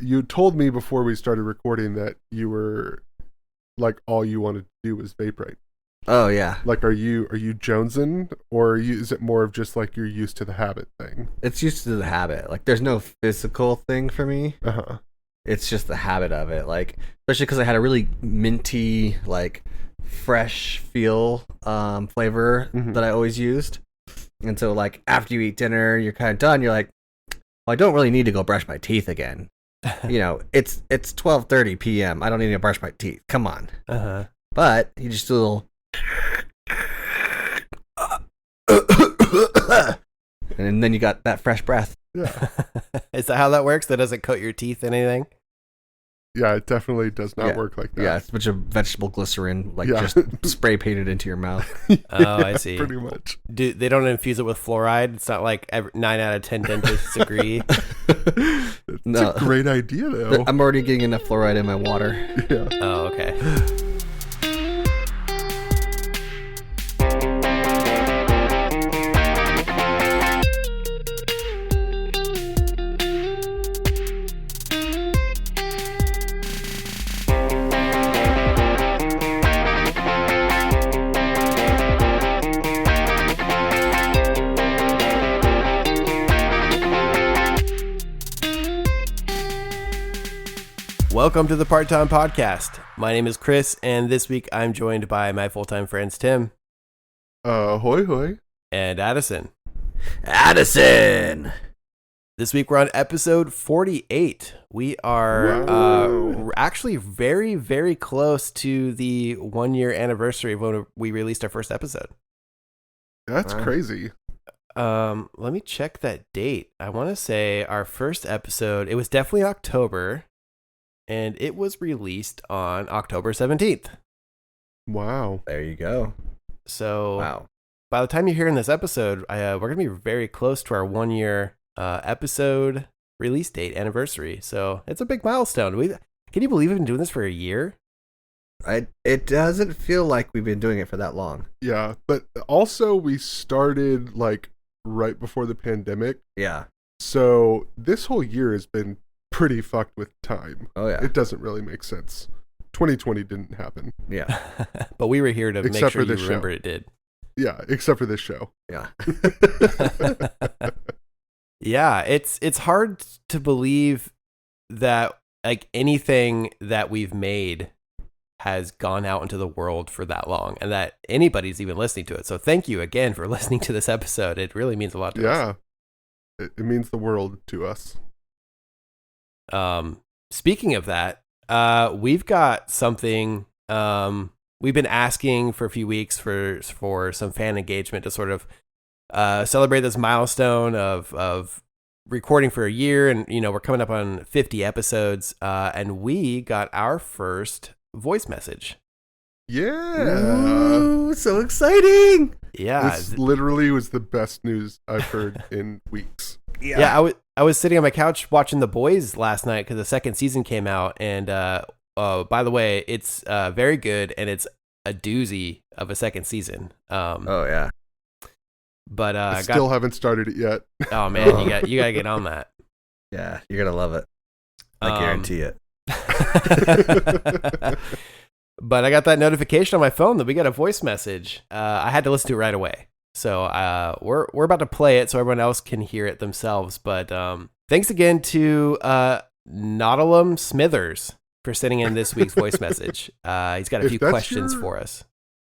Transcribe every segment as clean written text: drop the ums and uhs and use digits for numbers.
you told me before we started recording that you were like all you wanted to do was vape, right? Oh yeah. Like, are you jonesing, or is it more of just like you're used to the habit thing? It's used to the habit. Like, there's no physical thing for me. It's just the habit of it. Like, especially because I had a really minty, like, fresh feel flavor that I always used. And so, like, after you eat dinner, you're kind of done. You're like, well, I don't really need to go brush my teeth again. You know, it's 12:30 p.m. I don't need to brush my teeth. Come on. But you just do a little. And then you got that fresh breath. Yeah. Is that how that works? That doesn't coat your teeth in anything? Yeah, it definitely does not work like that. Yeah, it's a bunch of vegetable glycerin, like just spray painted into your mouth. Oh, I see. Pretty much. They don't infuse it with fluoride? It's not like 9 out of 10 dentists agree? It's a great idea, though. I'm already getting enough fluoride in my water. Yeah. Oh, okay. Welcome to the Part-Time Podcast. My name is Chris, and this week I'm joined by my full-time friends Tim. Hoy hoy. And Addison. Addison! This week we're on episode 48. We are actually very, very close to the 1-year anniversary of when we released our first episode. That's crazy. Let me check that date. I want to say our first episode, it was definitely October. And it was released on October 17th. Wow. There you go. So by the time you're hearing this episode, we're going to be very close to our 1-year episode release date anniversary. So it's a big milestone. Can you believe we've been doing this for a year? It doesn't feel like we've been doing it for that long. Yeah, but also we started like right before the pandemic. Yeah. So this whole year has been pretty fucked with time. Oh yeah. It doesn't really make sense. 2020 didn't happen. Yeah. But we were here to make sure you remember it did. Yeah, except for this show. Yeah. Yeah, it's hard to believe that like anything that we've made has gone out into the world for that long and that anybody's even listening to it. So thank you again for listening to this episode. It really means a lot to us. Yeah. It means the world to us. Speaking of that, we've got something we've been asking for a few weeks for some fan engagement to sort of celebrate this milestone of recording for a year, and you know we're coming up on 50 episodes, and we got our first voice message. Yeah. Ooh, so exciting. Yeah. This literally was the best news I've heard in weeks. Yeah, I was sitting on my couch watching The Boys last night because the second season came out, and by the way, it's very good, and it's a doozy of a second season. Oh yeah. But I still haven't started it yet. Oh man, you gotta get on that. Yeah, you're gonna love it. I guarantee it. But I got that notification on my phone that we got a voice message. I had to listen to it right away. So we're about to play it so everyone else can hear it themselves. But thanks again to Nautilum Smithers for sending in this week's voice message. He's got a few questions for us.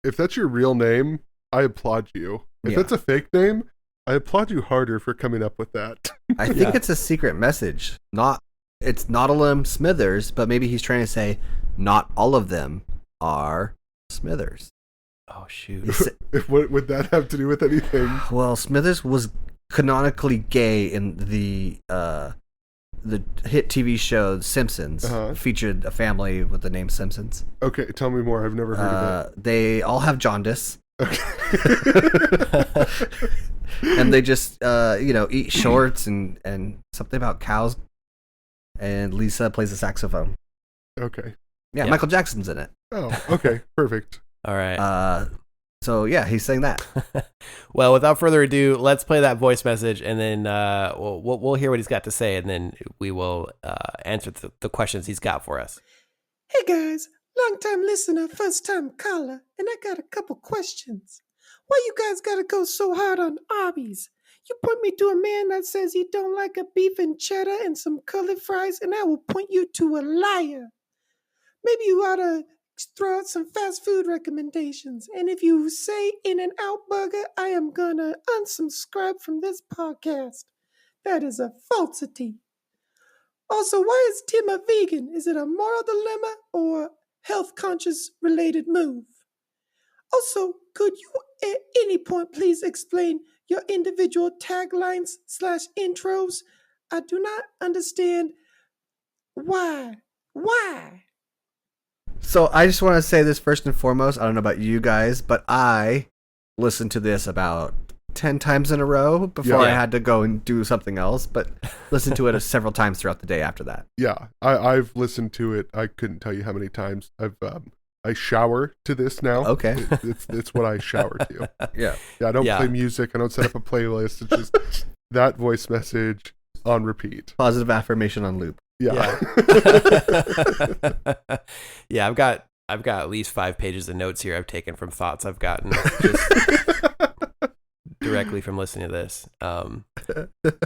If that's your real name, I applaud you. If that's a fake name, I applaud you harder for coming up with that. I think it's a secret message. It's Nautilum Smithers, but maybe he's trying to say not all of them are Smithers. Oh shoot! What would that have to do with anything? Well, Smithers was canonically gay in the hit TV show The Simpsons. Featured a family with the name Simpsons. Okay, tell me more. I've never heard of it. They all have jaundice. Okay. And they just eat shorts and something about cows. And Lisa plays the saxophone. Okay. Yeah, Michael Jackson's in it. Oh, okay, perfect. All right. So So yeah, he's saying that. Well, without further ado, let's play that voice message, and then we'll hear what he's got to say, and then we will answer the questions he's got for us. Hey guys, long time listener, first time caller, and I got a couple questions. Why you guys gotta go so hard on Arby's? You point me to a man that says he don't like a beef and cheddar and some curly fries, and I will point you to a liar. Maybe you ought to throw out some fast food recommendations. And if you say In-N-Out Burger, I am gonna unsubscribe from this podcast. That is a falsity. Also, why is Tim a vegan? Is it a moral dilemma or health conscious related move? Also, could you at any point please explain your individual taglines / intros? I do not understand why. Why? So I just want to say this first and foremost. I don't know about you guys, but I listened to this about 10 times in a row before I had to go and do something else, but listened to it several times throughout the day after that. Yeah, I've listened to it. I couldn't tell you how many times. I shower to this now. Okay. It's what I shower to. Yeah. Yeah, I don't play music. I don't set up a playlist. It's just that voice message on repeat. Positive affirmation on loop. Yeah. Yeah, I've got at least 5 pages of notes here I've taken from thoughts I've gotten just directly from listening to this.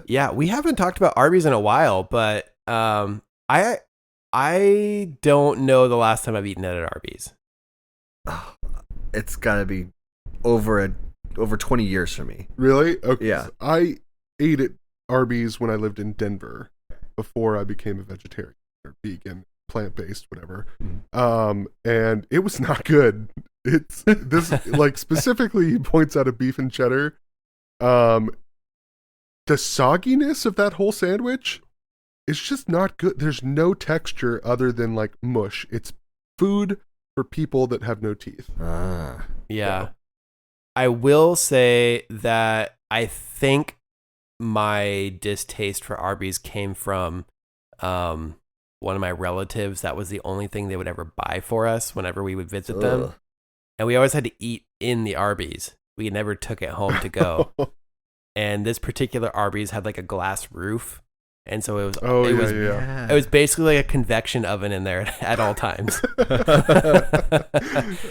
Yeah, we haven't talked about Arby's in a while, but I don't know the last time I've eaten at Arby's. Oh, it's got to be over 20 years for me. Really? Okay. Yeah. I ate at Arby's when I lived in Denver before I became a vegetarian or vegan, plant-based, whatever. And it was not good. It's this like specifically he points out a beef and cheddar. The sogginess of that whole sandwich is just not good. There's no texture other than like mush. It's food for people that have no teeth. Yeah. I will say that I think my distaste for Arby's came from one of my relatives. That was the only thing they would ever buy for us whenever we would visit them. And we always had to eat in the Arby's. We never took it home to go. And this particular Arby's had like a glass roof. And so it was basically like a convection oven in there at all times.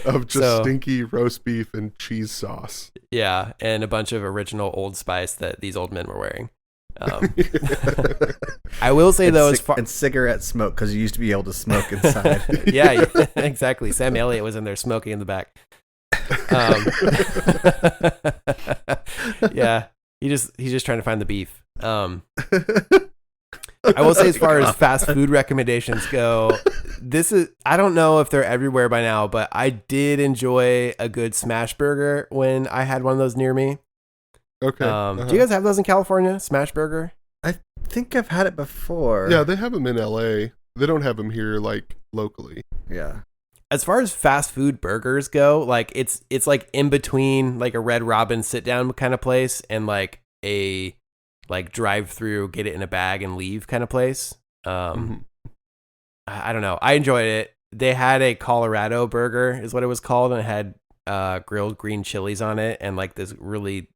Of just stinky roast beef and cheese sauce. Yeah, and a bunch of original Old Spice that these old men were wearing. I will say though, and cigarette smoke, because you used to be able to smoke inside. Yeah, exactly. Sam Elliott was in there smoking in the back. Yeah, he's just trying to find the beef. I will say, as far as fast food recommendations go, I don't know if they're everywhere by now, but I did enjoy a good smash burger when I had one of those near me. Okay. Do you guys have those in California? Smash burger? I think I've had it before. Yeah, they have them in LA. They don't have them here like locally. Yeah. As far as fast food burgers go, like it's like in between like a Red Robin sit down kind of place and like a drive through, get it in a bag and leave kind of place. I don't know. I enjoyed it. They had a Colorado burger is what it was called, and it had grilled green chilies on it and like this really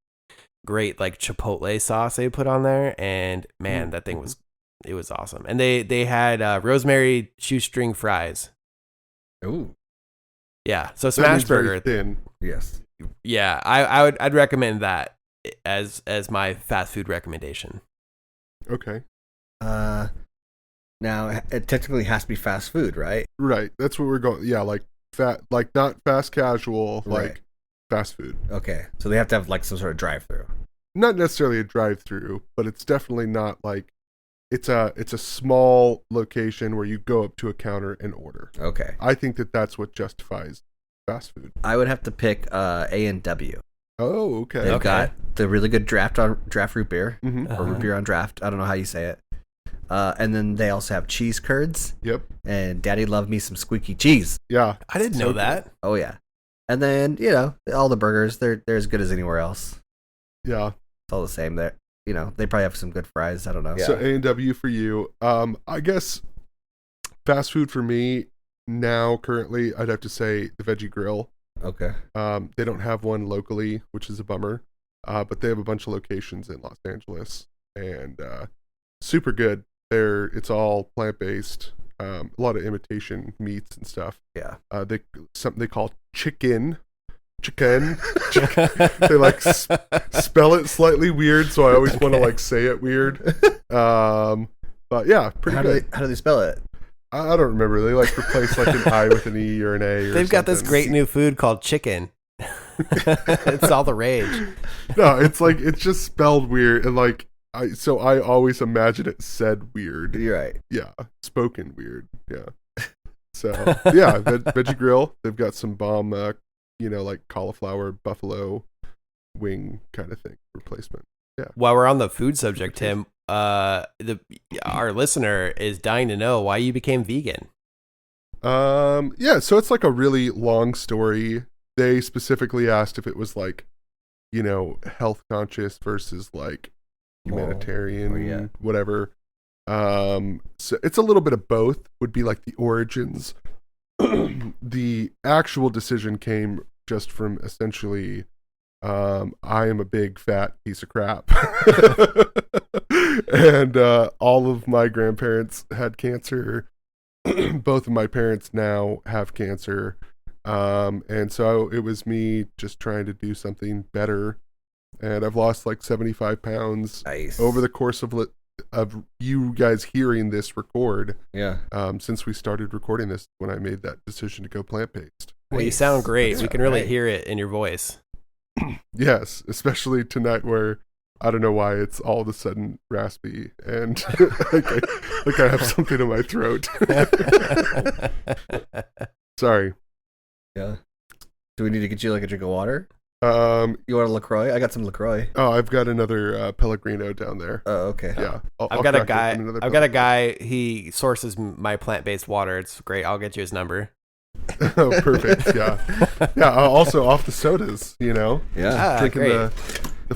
great like chipotle sauce they put on there. And man, that thing was awesome. And they had rosemary shoestring fries. Ooh. Yeah. So smash burger. Thin. Yes. Yeah, I'd recommend that as my fast food recommendation. Okay. Now it technically has to be fast food, right? Right. That's what we're going. Yeah, like not fast casual, Right. like fast food. Okay. So they have to have like some sort of drive-through. Not necessarily a drive-through, but it's definitely not like it's a small location where you go up to a counter and order. Okay. I think that's what justifies fast food. I would have to pick A&W. Oh, okay. They've got the really good draft root beer, Mm-hmm. or root beer on draft. I don't know how you say it. And then they also have cheese curds. Yep. And Daddy loved me some squeaky cheese. Yeah. I didn't know that. Oh yeah. And then all the burgers, they're as good as anywhere else. Yeah. It's all the same. They probably have some good fries. I don't know. So A&W for you. I guess fast food for me now currently, I'd have to say the Veggie Grill. Okay. They don't have one locally, which is a bummer. But they have a bunch of locations in Los Angeles, and super good. It's all plant-based. A lot of imitation meats and stuff. Yeah. Something they call chicken. They like spell it slightly weird, so I always want to like say it weird. But yeah, pretty good. How do they spell it? I don't remember. They like replace like an I with an E or an A. They've got this great new food called chicken. It's all the rage. No, it's just spelled weird, and like I always imagine it said weird. You're right. Yeah, spoken weird. Yeah. So yeah, Veggie Grill. They've got some bomb, like cauliflower buffalo wing kind of thing replacement. Yeah. While we're on the food subject, Tim, our listener is dying to know why you became vegan. Yeah. So it's like a really long story. They specifically asked if it was like, health conscious versus like humanitarian, whatever. So it's a little bit of both, would be like the origins. The actual decision came just from essentially, I am a big fat piece of crap. And all of my grandparents had cancer. Both of my parents now have cancer. And so it was me just trying to do something better. And I've lost like 75 pounds over the course of you guys hearing this record. Yeah. Since we started recording this, when I made that decision to go plant-based. Well, you sound great. We can really hear it in your voice. Yes, especially tonight where I don't know why it's all of a sudden raspy and like I have something in my throat. Sorry. Yeah. Do we need to get you like a drink of water? You want a LaCroix? I got some LaCroix. Oh, I've got another Pellegrino down there. Oh, okay. Yeah. I've got a guy. He sources my plant-based water. It's great. I'll get you his number. Oh, perfect. Yeah. Yeah. Also off the sodas, Yeah. Drinking the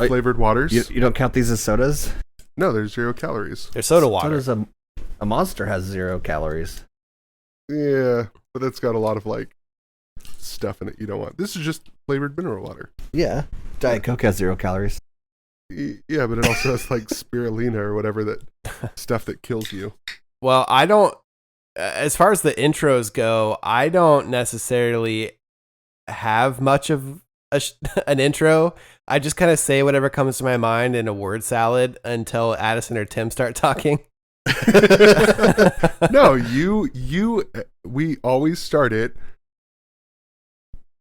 flavored waters. You don't count these as sodas? No, there's 0 calories. They're soda water. A Monster has 0 calories. Yeah, but it's got a lot of like stuff in it you don't want. This is just flavored mineral water. Yeah. Diet Coke has 0 calories. Yeah, but it also has like spirulina or whatever, that stuff that kills you. Well, I don't, as far as the intros go, I don't necessarily have much of an intro. I just kind of say whatever comes to my mind in a word salad until Addison or Tim start talking. No, we always start it.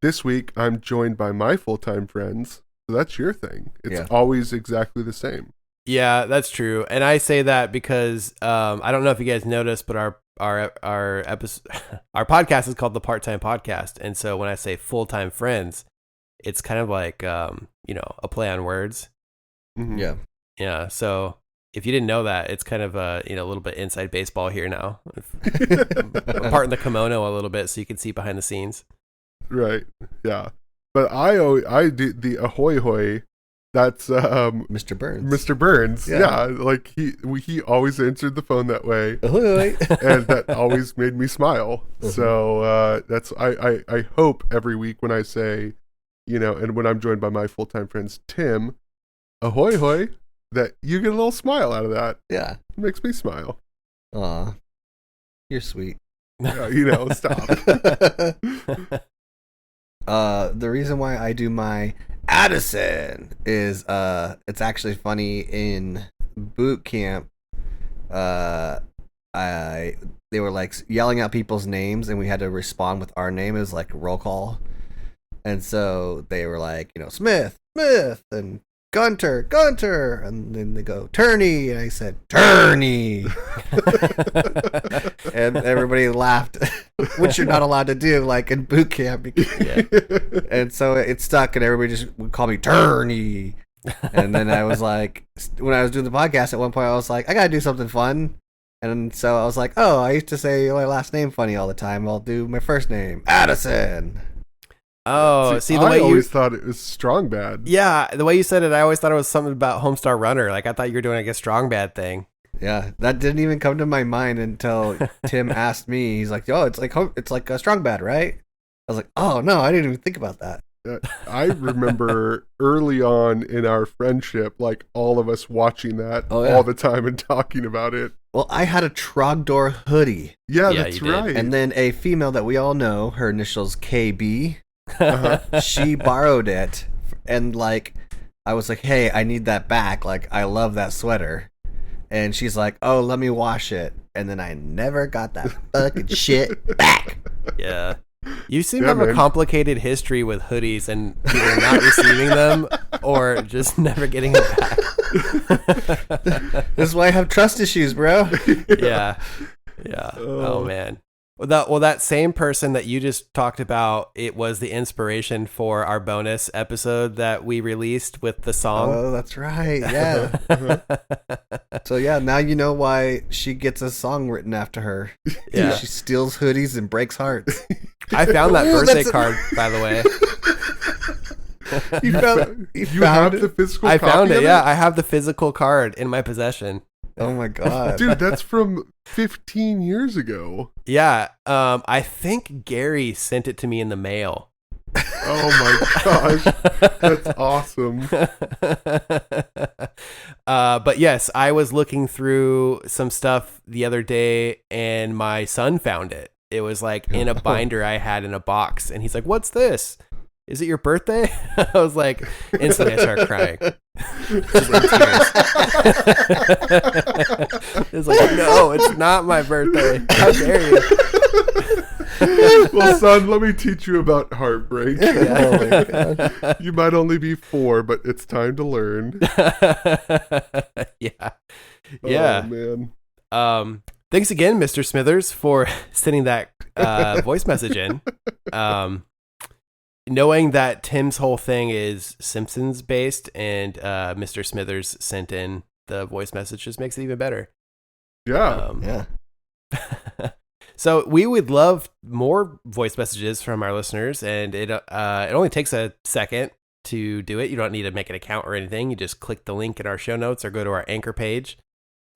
This week, I'm joined by my full-time friends. So that's your thing. It's always exactly the same. Yeah, that's true. And I say that because I don't know if you guys noticed, but our episode, our podcast is called the Part-Time Podcast. And so when I say full-time friends, it's kind of like, a play on words. Mm-hmm. Yeah. Yeah. So if you didn't know that, it's kind of a little bit inside baseball here now. Part in the kimono a little bit so you can see behind the scenes. Right. Yeah. But I do the ahoy hoy. That's Mr. Burns. Mr. Burns. Yeah. Like he always answered the phone that way. Ahoy. And that always made me smile. Mm-hmm. So that's I hope every week when I say, and when I'm joined by my full-time friends Tim, ahoy hoy, that you get a little smile out of that. Yeah. It makes me smile. Aw. You're sweet. Stop. The reason why I do my Addison is it's actually funny. In boot camp, they were like yelling out people's names and we had to respond with our name as like roll call. And so they were like, Smith, and Gunter, and then they go, Turney, and I said, Turney. And everybody laughed, which you're not allowed to do, like in boot camp. And so it stuck, and everybody just would call me Turney. And then I was like, when I was doing the podcast at one point, I was like, I gotta do something fun. And so I was like, oh, I used to say my last name funny all the time. I'll do my first name, Addison. Oh, see the I way always thought it was Strong Bad. Yeah, the way you said it, I always thought it was something about Homestar Runner. Like I thought you were doing like a Strong Bad thing. Yeah, that didn't even come to my mind until Tim asked me. He's like, "Oh, it's like a Strong Bad, right?" was like, oh no, I didn't even think about that. I remember early on in our friendship, like all of us watching that all the time and talking about it. Well, I had a Trogdor hoodie. Yeah, that's right. And then a female that we all know, her initials KB, she borrowed it. And like, I was like, hey, I need that back. Like, I love that sweater. And she's like, oh, let me wash it. And then I never got that fucking shit back. Yeah. You seem to have a complicated history with hoodies and either not receiving them or just never getting them back. This is why I have trust issues, bro. Yeah. Oh man. Well, that same person that you just talked about, it was the inspiration for our bonus episode that we released with the song. Oh, that's right. Yeah. So yeah, now you know why she gets a song written after her. Yeah. She steals hoodies and breaks hearts. I found that birthday card, by the way. You have the physical I copy found it, of yeah. I have the physical card in my possession. Oh my god. Dude, that's from 15 years ago. Yeah. I think Gary sent it to me in the mail. Oh my gosh. That's awesome. But yes, I was looking through some stuff the other day and my son found it. It was like in a binder I had in a box, and he's like, "What's this? Is it your birthday?" I was like, instantly I started crying. Just in tears. It's like, no, it's not my birthday. How dare you? Well, son, let me teach you about heartbreak. Yeah. You might only be 4, but it's time to learn. Yeah. Yeah. Oh, man. Thanks again, Mr. Smithers, for sending that voice message in. Knowing that Tim's whole thing is Simpsons based and Mr. Smithers sent in the voice message just makes it even better. Yeah. Yeah. So we would love more voice messages from our listeners, and it only takes a second to do it. You don't need to make an account or anything. You just click the link in our show notes or go to our Anchor page,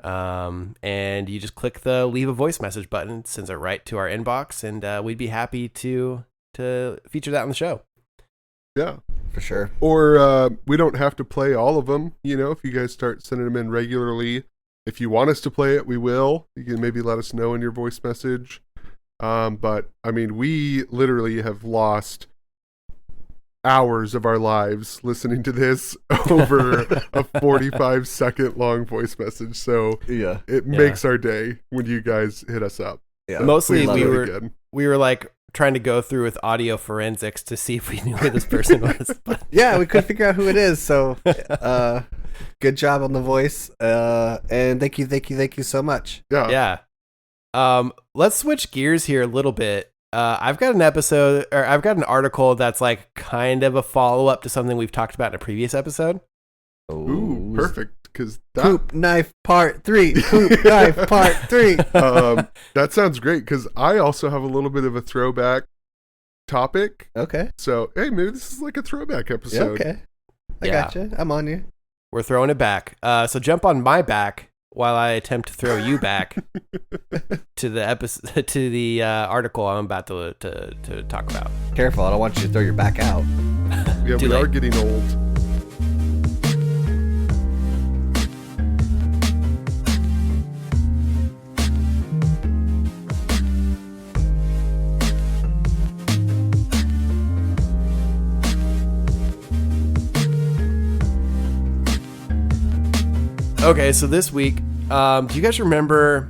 and you just click the leave a voice message button. It sends it right to our inbox, and we'd be happy to feature that on the show. Yeah, for sure. Or we don't have to play all of them. You know, if you guys start sending them in regularly, if you want us to play it, we will. You can maybe let us know in your voice message. But I mean, we literally have lost hours of our lives listening to this over a 45-second long voice message. So yeah, it makes our day when you guys hit us up. Yeah, So mostly please we were like trying to go through with audio forensics to see if we knew who this person was. But yeah, we couldn't figure out who it is. So, good job on the voice, and thank you so much. Yeah. Let's switch gears here a little bit. I've got an article that's like kind of a follow up to something we've talked about in a previous episode. Ooh, perfect. Because Poop knife part 3. Poop knife part 3. That sounds great. Because I also have a little bit of a throwback topic. Okay. So hey, maybe this is like a throwback episode. Yeah, okay. I gotcha. I'm on you. We're throwing it back. So jump on my back while I attempt to throw you back to the episode, to the article I'm about to talk about. Careful, I don't want you to throw your back out. Yeah, we are getting old. Okay, so this week, do you guys remember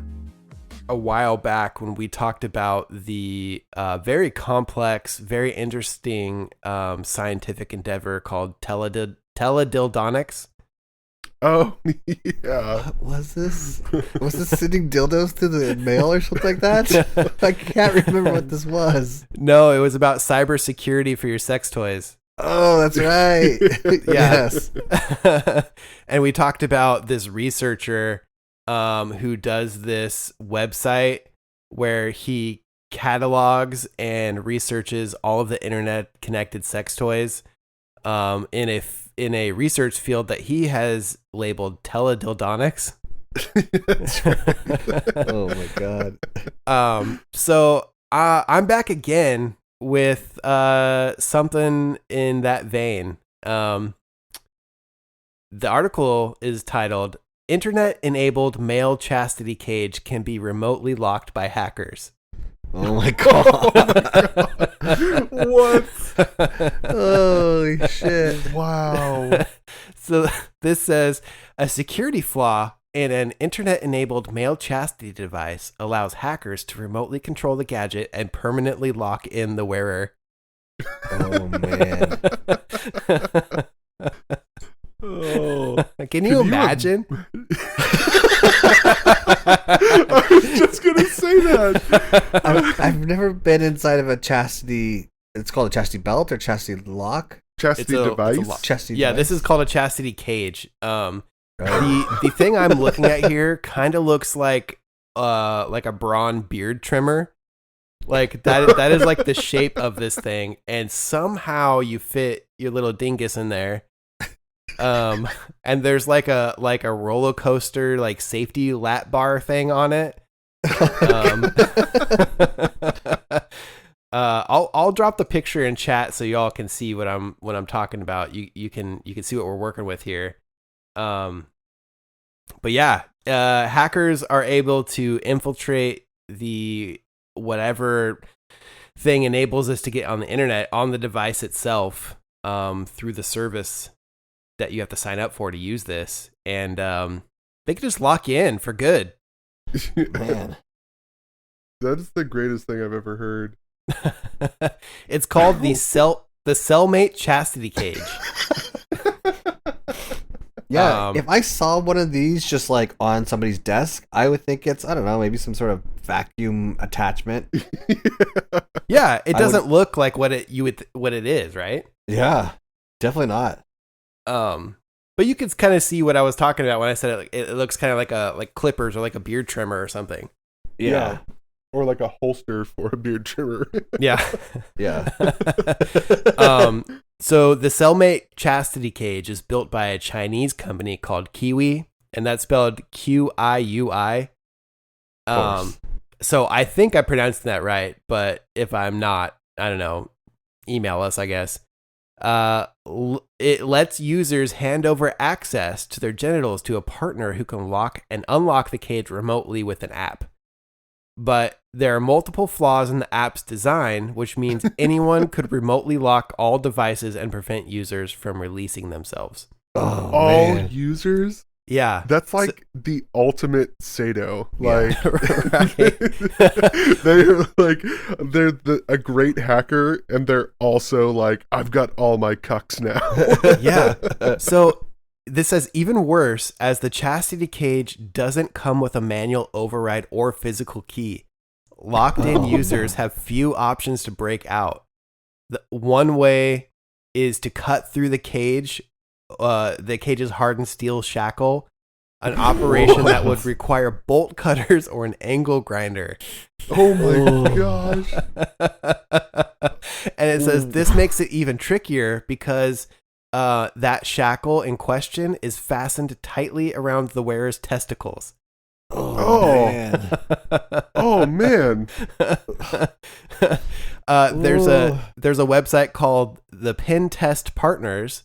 a while back when we talked about the very complex, very interesting scientific endeavor called Teledildonics? Oh, yeah. What was this? Was this sending dildos through the mail or something like that? I can't remember what this was. No, it was about cybersecurity for your sex toys. Oh, that's right. Yes. And we talked about this researcher who does this website where he catalogs and researches all of the internet connected sex toys in a research field that he has labeled Teledildonics. That's right. Oh my god. So I'm back again with something in that vein. The article is titled "Internet-enabled male chastity cage can be remotely locked by hackers." Oh my god! What? Holy shit! Wow. So this says a security flaw in an internet-enabled male chastity device allows hackers to remotely control the gadget and permanently lock in the wearer. Oh man! Oh. Can you imagine? I was just gonna say that. I've never been inside of a chastity. It's called a chastity belt or chastity lock. Chastity device. Chastity. Yeah, device? this is called a chastity cage. Right. The thing I'm looking at here kind of looks like a brawn beard trimmer. Like that is like the shape of this thing, and somehow you fit your little dingus in there. And there's like a roller coaster like safety lap bar thing on it. I'll drop the picture in chat so y'all can see what I'm talking about. You can see what we're working with here. But yeah, hackers are able to infiltrate the whatever thing enables us to get on the internet on the device itself, through the service that you have to sign up for to use this, and they can just lock you in for good. Man. That is the greatest thing I've ever heard. It's called the Cellmate Chastity Cage. Yeah, if I saw one of these just like on somebody's desk, I would think it's, I don't know, maybe some sort of vacuum attachment. Yeah, it doesn't look like what it is, right? Yeah, definitely not. But you can kind of see what I was talking about when I said it looks kind of like clippers or like a beard trimmer or something. Yeah. Or like a holster for a beard trimmer. Yeah. Yeah. So the Cellmate Chastity Cage is built by a Chinese company called Kiwi, and that's spelled Qiui. So I think I pronounced that right, but if I'm not, I don't know, email us, I guess. It lets users hand over access to their genitals to a partner who can lock and unlock the cage remotely with an app. But there are multiple flaws in the app's design, which means anyone could remotely lock all devices and prevent users from releasing themselves. Oh, All man. users? Yeah. That's like the ultimate Sado. Like, they're a great hacker, and they're also like, I've got all my cucks now. Yeah. So this says even worse, as the chastity cage doesn't come with a manual override or physical key. Locked-in users have few options to break out. The one way is to cut through the cage's hardened steel shackle, an operation that would require bolt cutters or an angle grinder. Oh my gosh. And it says this makes it even trickier because that shackle in question is fastened tightly around the wearer's testicles. Oh man. Oh man. There's a website called the Pen Test Partners,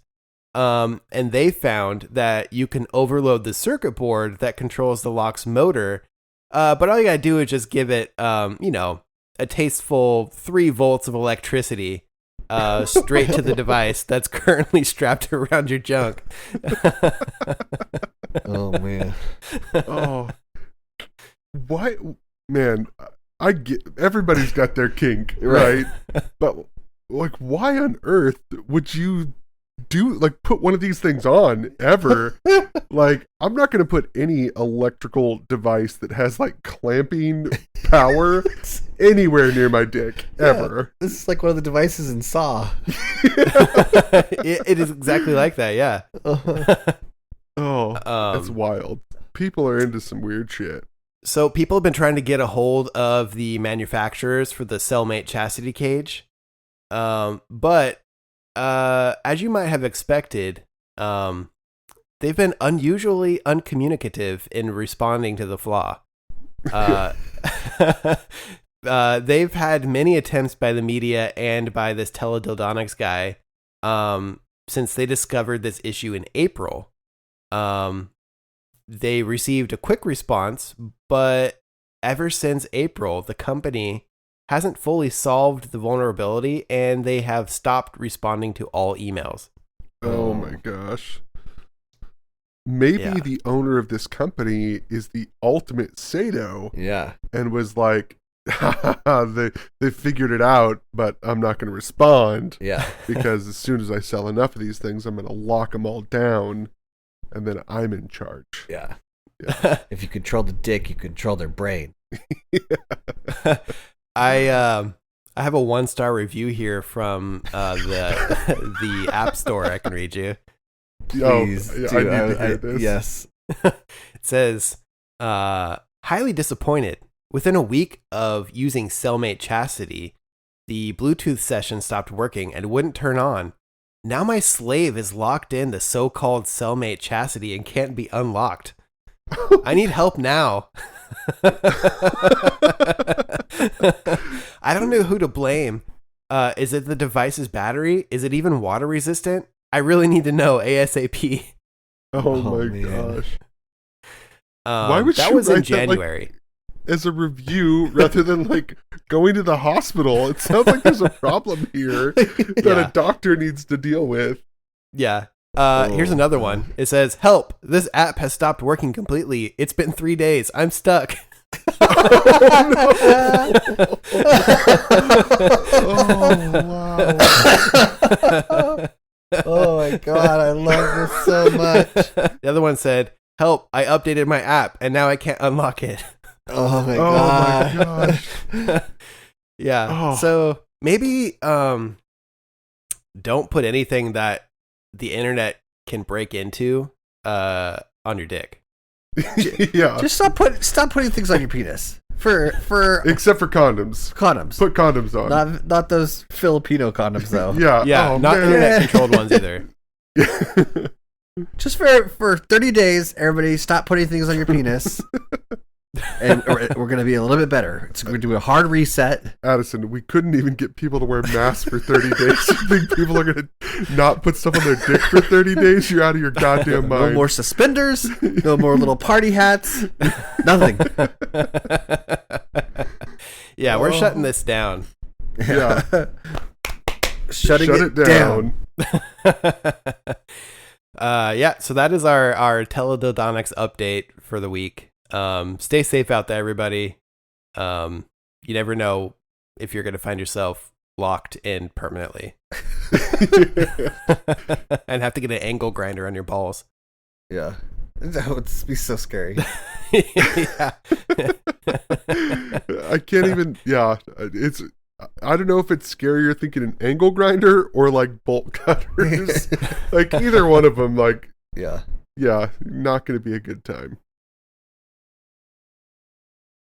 and they found that you can overload the circuit board that controls the lock's motor, but all you gotta do is just give it a tasteful 3 volts of electricity straight to the device that's currently strapped around your junk. Oh man. Oh. Why, man? I get, everybody's got their kink, right? But like, why on earth would you put one of these things on ever? Like, I'm not going to put any electrical device that has like clamping power anywhere near my dick ever. This is like one of the devices in Saw. It is exactly like that, yeah. Oh, that's wild. People are into some weird shit. So people have been trying to get a hold of the manufacturers for the Cellmate Chastity Cage. But as you might have expected, they've been unusually uncommunicative in responding to the flaw. they've had many attempts by the media and by this Teledildonics guy since they discovered this issue in April. They received a quick response, but ever since April, the company hasn't fully solved the vulnerability, and they have stopped responding to all emails. Oh my gosh. Maybe the owner of this company is the ultimate Sado. Yeah. And was like, they figured it out, but I'm not going to respond. Yeah. Because as soon as I sell enough of these things, I'm going to lock them all down, and then I'm in charge. Yeah. If you control the dick, you control their brain. I have a 1-star review here from the App Store. I can read you. Please, I need to hear this. Yes. It says, highly disappointed. Within a week of using Cellmate Chastity, the Bluetooth session stopped working and wouldn't turn on. Now my slave is locked in the so-called Cellmate Chastity and can't be unlocked. I need help now. I don't know who to blame. Is it the device's battery? Is it even water resistant? I really need to know ASAP. Oh my man. gosh. Why would that you was in write that, like, January. as a review rather than like going to the hospital? It sounds like there's a problem here that a doctor needs to deal with. Yeah. Here's another one. It says, help, this app has stopped working completely. It's been 3 days. I'm stuck. Oh my god, I love this so much. The other one said, help, I updated my app and now I can't unlock it. Oh my Oh god. my gosh. Yeah. Oh. So maybe don't put anything that the internet can break into on your dick. Yeah. Just stop putting things on your penis. For Except for condoms. condoms. Put condoms on. Not those Filipino condoms though. Yeah. Yeah, Oh, not man. internet controlled ones either. Just for 30 days, everybody stop putting things on your penis. And we're going to be a little bit better. We're going to do a hard reset. Addison, we couldn't even get people to wear masks for 30 days. You think people are going to not put stuff on their dick for 30 days? You're out of your goddamn mind. No more suspenders. No more little party hats. Nothing. Yeah, we're shutting this down. Yeah. Shut it down. Yeah, so that is our Teledildonics update for the week. Stay safe out there, everybody. You never know if you're going to find yourself locked in permanently and have to get an angle grinder on your balls. Yeah. That would be so scary. Yeah. I can't even. Yeah, it's. I don't know if it's scarier thinking an angle grinder or like bolt cutters. Like either one of them. Like Yeah. not going to be a good time.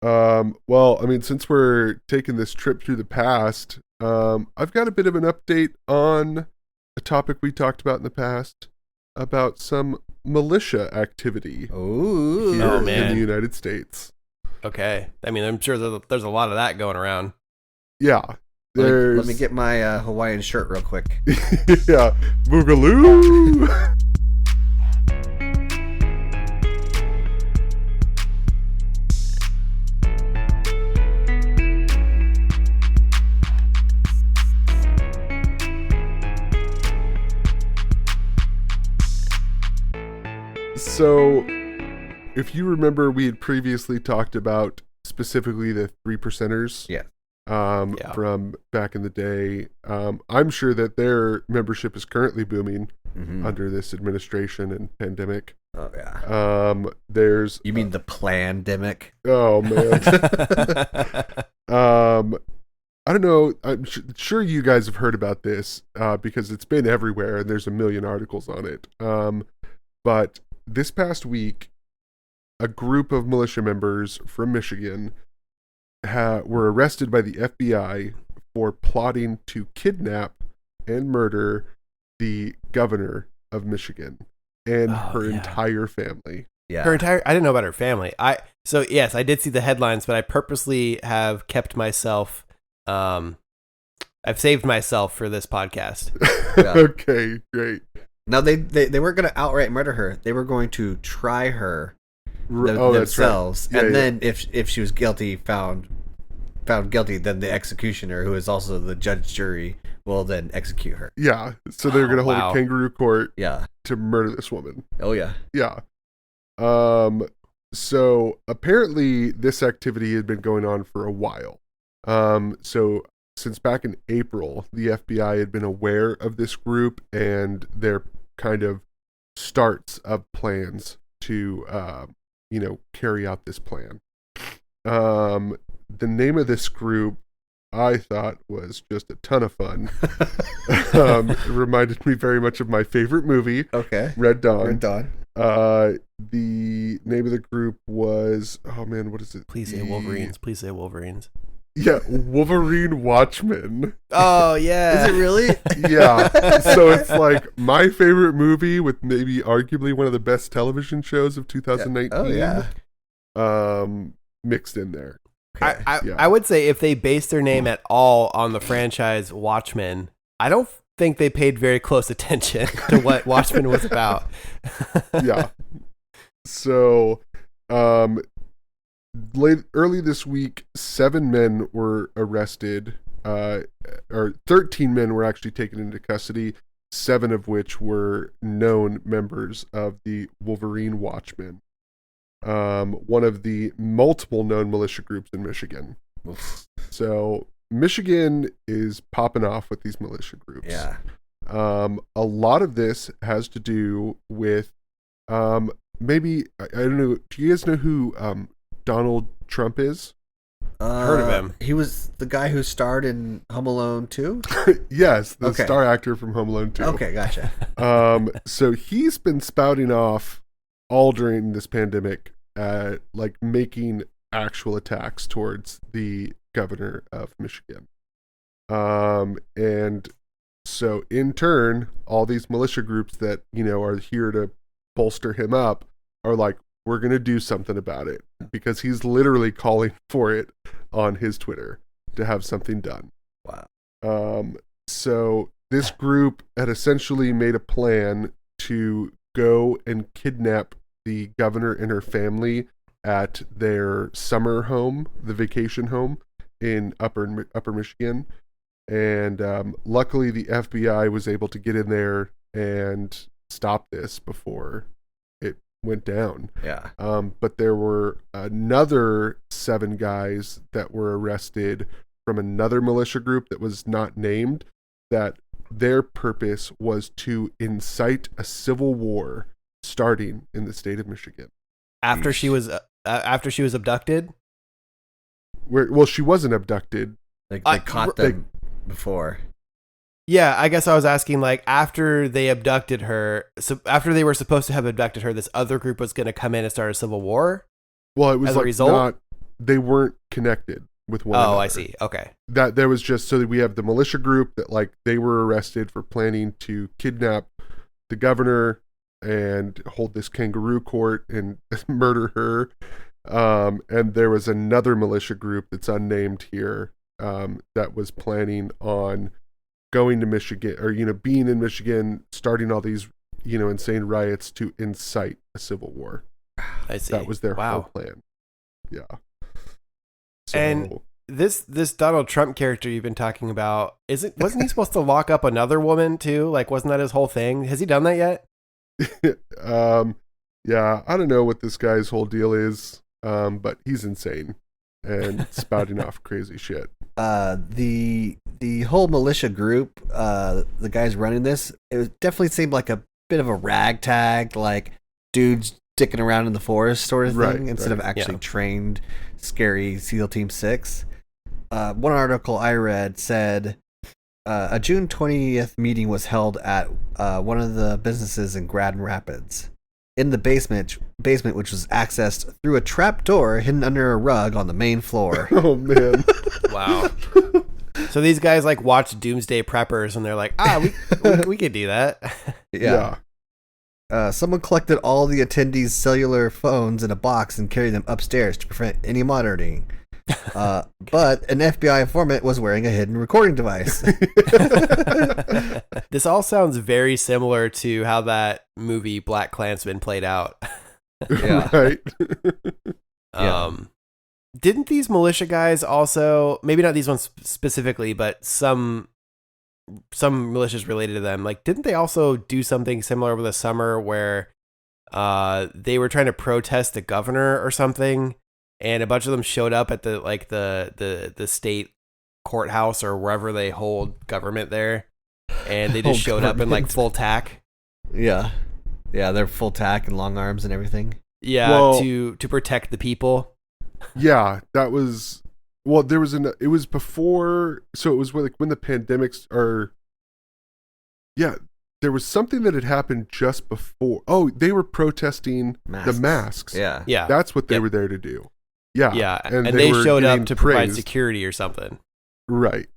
Well, I mean, since we're taking this trip through the past, I've got a bit of an update on a topic we talked about in the past about some militia activity Ooh. here Oh, in man. the United States. Okay. I mean, I'm sure there's a lot of that going around. Yeah. Let me get my Hawaiian shirt real quick. Yeah. Boogaloo! So, if you remember, we had previously talked about specifically the 3%ers. Yeah. Yeah. From back in the day. I'm sure that their membership is currently booming under this administration and pandemic. Oh yeah. There's You mean the plandemic? oh man. I don't know. I'm sure you guys have heard about this because it's been everywhere and there's a million articles on it. But this past week, a group of militia members from Michigan were arrested by the FBI for plotting to kidnap and murder the governor of Michigan and her entire family. Yeah. I didn't know about her family. So yes, I did see the headlines, but I purposely have kept myself. I've saved myself for this podcast. Yeah. Okay, great. No, they weren't going to outright murder her. They were going to try her themselves, that's right. and then if she was guilty, found guilty, then the executioner, who is also the judge jury, will then execute her. Yeah, so they're going to hold a kangaroo court. Yeah. To murder this woman. Oh yeah. Yeah. So apparently this activity had been going on for a while. So since back in April, the FBI had been aware of this group and their kind of starts of plans to, carry out this plan. The name of this group I thought was just a ton of fun. It reminded me very much of my favorite movie, Red Dawn. The name of the group was, what is it? Please say Wolverines. Please say Wolverines. Yeah, Wolverine Watchmen. Oh, yeah. Is it really? Yeah. So it's like my favorite movie with maybe arguably one of the best television shows of 2019. Oh, yeah. Mixed in there. I would say if they based their name at all on the franchise Watchmen, I don't think they paid very close attention to what Watchmen was about. Yeah. So, early this week, 7 men were arrested, or 13 men were actually taken into custody, 7 of which were known members of the Wolverine Watchmen, one of the multiple known militia groups in Michigan. So Michigan is popping off with these militia groups. Yeah. A lot of this has to do with maybe, I don't know, do you guys know who Donald Trump is? Heard of him. He was the guy who starred in Home Alone 2? Yes, the star actor from Home Alone 2. Okay, gotcha. So he's been spouting off all during this pandemic, like making actual attacks towards the governor of Michigan. And so in turn, all these militia groups that, are here to bolster him up are like, we're going to do something about it, because he's literally calling for it on his Twitter to have something done. Wow. So this group had essentially made a plan to go and kidnap the governor and her family at their summer home, the vacation home in upper Michigan. And luckily the FBI was able to get in there and stop this before it went down. Yeah. But there were another 7 guys that were arrested from another militia group that was not named, that their purpose was to incite a civil war starting in the state of Michigan. After she was abducted? Well, she wasn't abducted. They caught them before. Yeah, I guess I was asking, like, after they abducted her, so after they were supposed to have abducted her, this other group was going to come in and start a civil war? Well, it was as a like result? they weren't connected with one another. Oh, I see. Okay. That there was just, so that we have the militia group that, like, they were arrested for planning to kidnap the governor and hold this kangaroo court and murder her. And there was another militia group that's unnamed here, that was planning on going to Michigan, or, being in Michigan, starting all these, insane riots to incite a civil war. I see. That was their whole plan. Yeah. So, and this Donald Trump character you've been talking about, wasn't he supposed to lock up another woman too? Like, wasn't that his whole thing? Has he done that yet? Yeah, I don't know what this guy's whole deal is, but he's insane and spouting off crazy shit. The whole militia group, the guys running this, it definitely seemed like a bit of a ragtag, like dudes dicking around in the forest sort of thing, instead of actually trained, scary SEAL Team 6. One article I read said a June 20th meeting was held at one of the businesses in Grand Rapids. In the basement, which was accessed through a trap door hidden under a rug on the main floor. Oh, man. Wow. So these guys, like, watch Doomsday Preppers, and they're like, we could do that. Yeah. Someone collected all the attendees' cellular phones in a box and carried them upstairs to prevent any monitoring. But an FBI informant was wearing a hidden recording device. This all sounds very similar to how that movie Black Klansman played out. Yeah. Right. Didn't these militia guys also, maybe not these ones specifically, but some militias related to them, like, didn't they also do something similar over the summer where they were trying to protest the governor or something, and a bunch of them showed up at the state courthouse or wherever they hold government there, and they just showed up in like full tack. Yeah, they're full tack and long arms and everything. Yeah, Well, to protect the people. Yeah, that was. Well, there was it was before, so it was when the pandemics are. Yeah, there was something that had happened just before. Oh, they were protesting the masks. Yeah. That's what they were there to do. Yeah. Yeah, and they they showed up getting to provide praised. security or something. Right.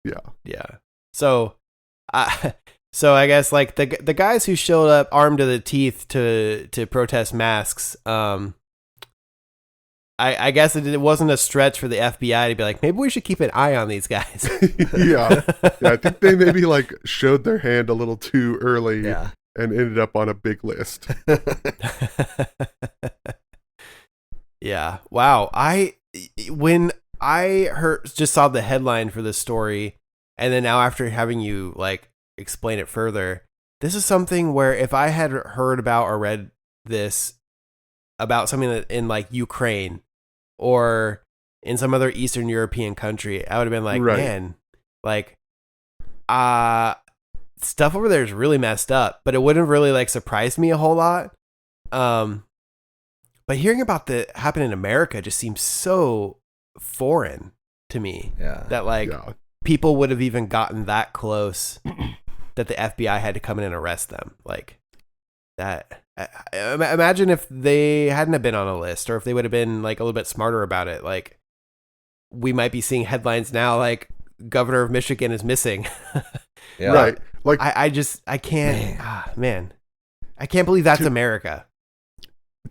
Yeah. Yeah. So, so I guess like the guys who showed up armed to the teeth to protest masks, I guess it wasn't a stretch for the FBI to be like, maybe we should keep an eye on these guys. Yeah. I think they maybe like showed their hand a little too early and ended up on a big list. Yeah. Wow. When I just saw the headline for this story, and then now after having you like explain it further, this is something where if I had heard about or read this about something that in like Ukraine or in some other Eastern European country, I would have been like, man, like, stuff over there is really messed up, but it wouldn't have really like surprised me a whole lot. But hearing about the happen in America just seems so foreign to me. Yeah. That like people would have even gotten that close that the FBI had to come in and arrest them. Like that. Imagine if they hadn't have been on a list, or if they would have been like a little bit smarter about it. Like we might be seeing headlines now like Governor of Michigan is missing. Yeah. Right. Like I can't, man, I can't believe that's America.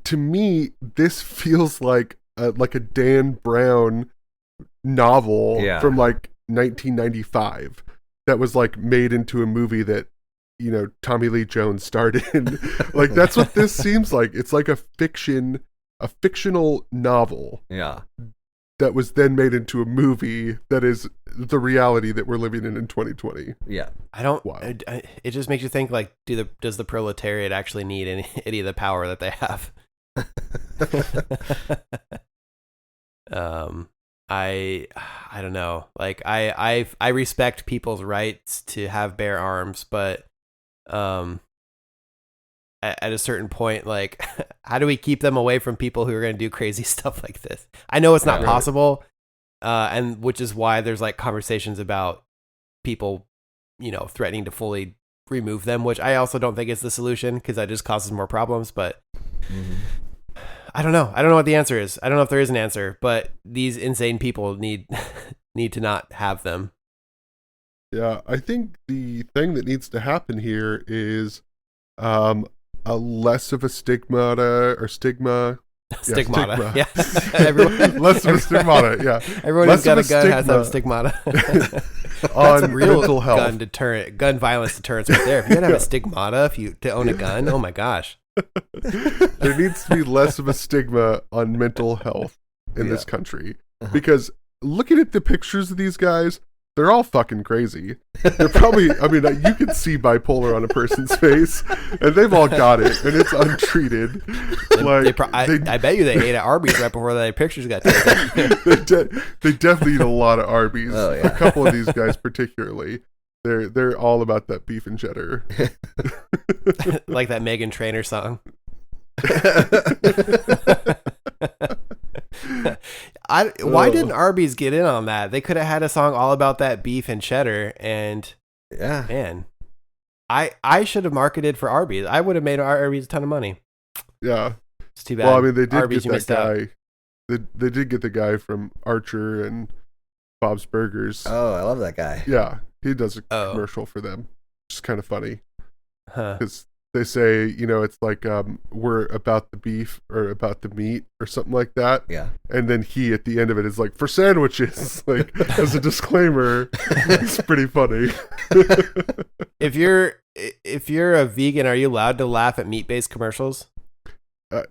To me, this feels like a Dan Brown novel from like 1995 that was like made into a movie that, you know, Tommy Lee Jones starred in. Like that's what this seems like. It's like a fictional novel. Yeah. That was then made into a movie that is the reality that we're living in 2020. Yeah. I don't. It just makes you think like, does the proletariat actually need any of the power that they have? I don't know. Like I respect people's rights to have bear arms, but at a certain point, like, how do we keep them away from people who are going to do crazy stuff like this? I know it's not possible, and which is why there's like conversations about people, you know, threatening to fully remove them, which I also don't think is the solution because that just causes more problems. But I don't know. I don't know what the answer is. I don't know if there is an answer, but these insane people need to not have them. Yeah, I think the thing that needs to happen here is a less of a stigmata. Stigmata. Yeah. Less of a stigmata, yeah. Everyone who's got a gun has to have a stigmata. On real mental health. Gun violence deterrence right there. If you gotta have a stigmata to own a gun, oh my gosh. There needs to be less of a stigma on mental health in this country. Because looking at the pictures of these guys, they're all fucking crazy. They're probably, I mean, you can see bipolar on a person's face, and they've all got it, and it's untreated. Like, I bet you they ate at Arby's right before their pictures got taken. They definitely eat a lot of Arby's. Oh, yeah. A couple of these guys particularly. They're all about that beef and cheddar. Like that Meghan Trainor song. Why didn't Arby's get in on that? They could have had a song all about that beef and cheddar, and man, I should have marketed for Arby's. I would have made Arby's a ton of money. Yeah, it's too bad. Well, I mean, they did Arby's, get that guy. They did get the guy from Archer and Bob's Burgers. Oh, I love that guy. Yeah, he does a commercial for them. It's kind of funny because they say, it's like we're about the beef or about the meat or something like that. Yeah. And then he at the end of it is like, for sandwiches, like as a disclaimer. It's pretty funny. If you're a vegan, are you allowed to laugh at meat-based commercials?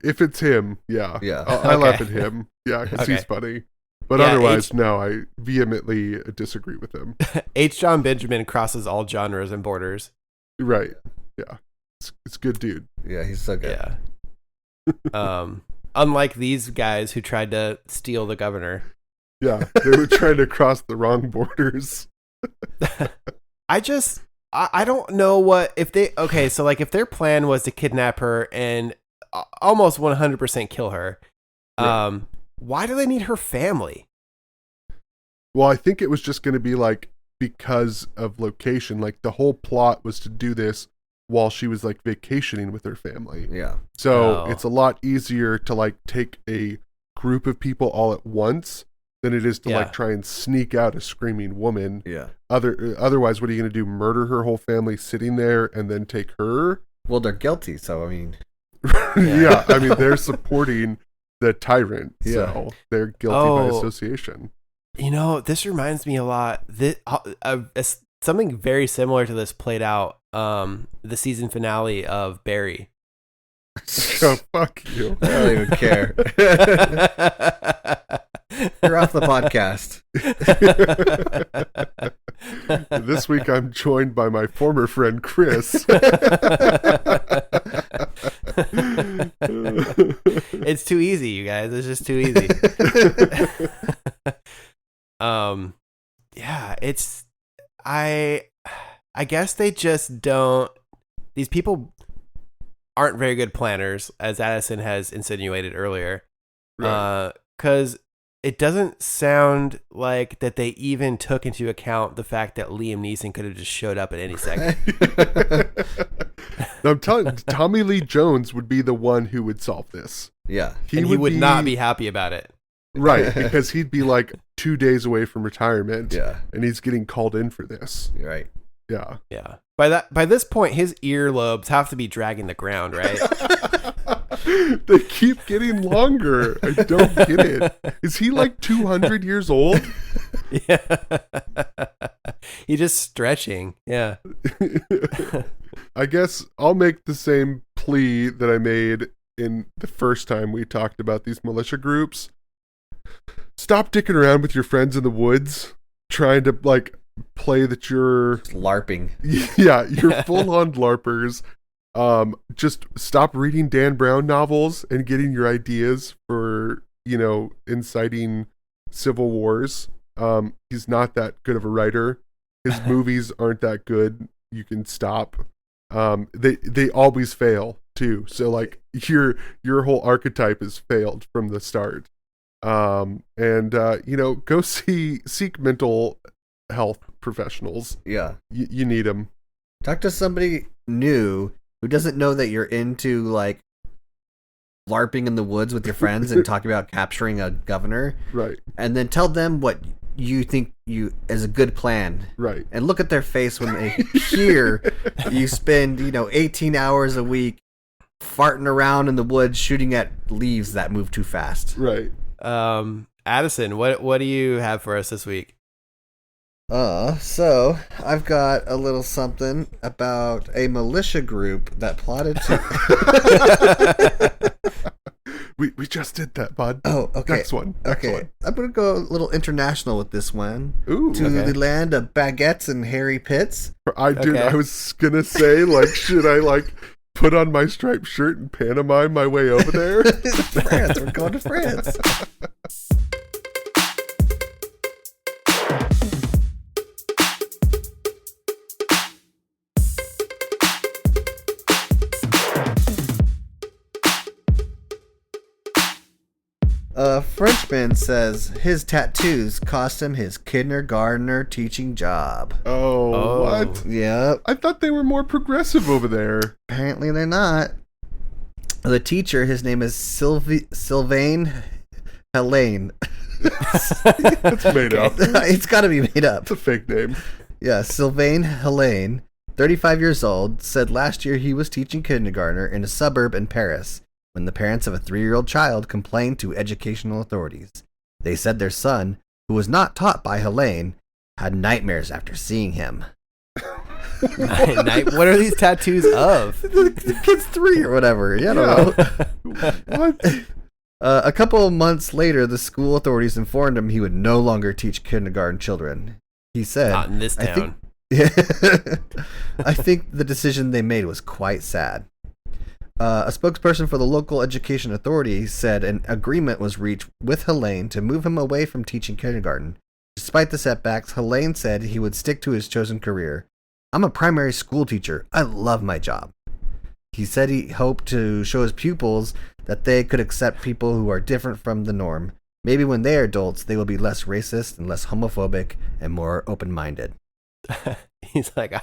If it's him, yeah. Yeah. I laugh at him. Yeah, because he's funny. But otherwise, no, I vehemently disagree with him. H. John Benjamin crosses all genres and borders. Right. Yeah. It's good dude. Yeah, he's so good. Yeah. Unlike these guys who tried to steal the governor. Yeah, they were trying to cross the wrong borders. I don't know what if their plan was to kidnap her and almost 100% kill her. Right. Why do they need her family? Well, I think it was just going to be like because of location. Like the whole plot was to do this while she was like vacationing with her family. Yeah. So it's a lot easier to like take a group of people all at once than it is to like try and sneak out a screaming woman. Yeah. Otherwise, what are you going to do? Murder her whole family sitting there and then take her? Well, they're guilty, so I mean. Yeah, I mean they're supporting the tyrant, so they're guilty by association. This reminds me a lot. Something very similar to this played out the season finale of Barry. Oh, fuck you. I don't even care. You're off the podcast. This week I'm joined by my former friend Chris. It's too easy, you guys. It's just too easy. I guess they just don't. These people aren't very good planners, as Addison has insinuated earlier. Right. Because it doesn't sound like that they even took into account the fact that Liam Neeson could have just showed up at any second. I'm telling you, Tommy Lee Jones would be the one who would solve this. Yeah. He would not be happy about it. Right, because he'd be like 2 days away from retirement. Yeah. And he's getting called in for this. Right. Yeah. Yeah. By this point, his earlobes have to be dragging the ground, right? They keep getting longer. I don't get it. Is he like 200 years old? Yeah. He's just stretching. Yeah. I guess I'll make the same plea that I made in the first time we talked about these militia groups. Stop dicking around with your friends in the woods, trying to like play that you're LARPing. Yeah, you're full-on LARPers. Just stop reading Dan Brown novels and getting your ideas for, inciting civil wars. He's not that good of a writer. His movies aren't that good. You can stop. They always fail too. So like your whole archetype has failed from the start. Go seek mental health professionals. Yeah. You need them. Talk to somebody new who doesn't know that you're into like LARPing in the woods with your friends and talking about capturing a governor. Right. And then tell them what you think is a good plan. Right. And look at their face when they hear you spend, 18 hours a week farting around in the woods shooting at leaves that move too fast. Right. Addison, what do you have for us this week? So I've got a little something about a militia group that plotted to. we just did that, bud. Oh, okay. Next one. Okay, I'm gonna go a little international with this one. Ooh, to the land of baguettes and hairy pits. I was gonna say, like, should I like put on my striped shirt and pantomime my way over there? France, we're going to France. A Frenchman says his tattoos cost him his kindergartner teaching job. Oh, what? Yep. I thought they were more progressive over there. Apparently they're not. The teacher, his name is Sylvain Helene. It's made up. It's got to be made up. It's a fake name. Yeah, Sylvain Helene 35 years old, said last year he was teaching kindergartner in a suburb in Paris when the parents of a 3-year-old child complained to educational authorities. They said their son, who was not taught by Helene, had nightmares after seeing him. What are these tattoos of? The kid's 3 or whatever. Yeah, I don't know. What? A couple of months later, the school authorities informed him he would no longer teach kindergarten children. He said, Not in this town. I think the decision they made was quite sad. A spokesperson for the local education authority said an agreement was reached with Helene to move him away from teaching kindergarten. Despite the setbacks, Helene said he would stick to his chosen career. I'm a primary school teacher. I love my job. He said he hoped to show his pupils that they could accept people who are different from the norm. Maybe when they are adults, they will be less racist and less homophobic and more open-minded. He's like,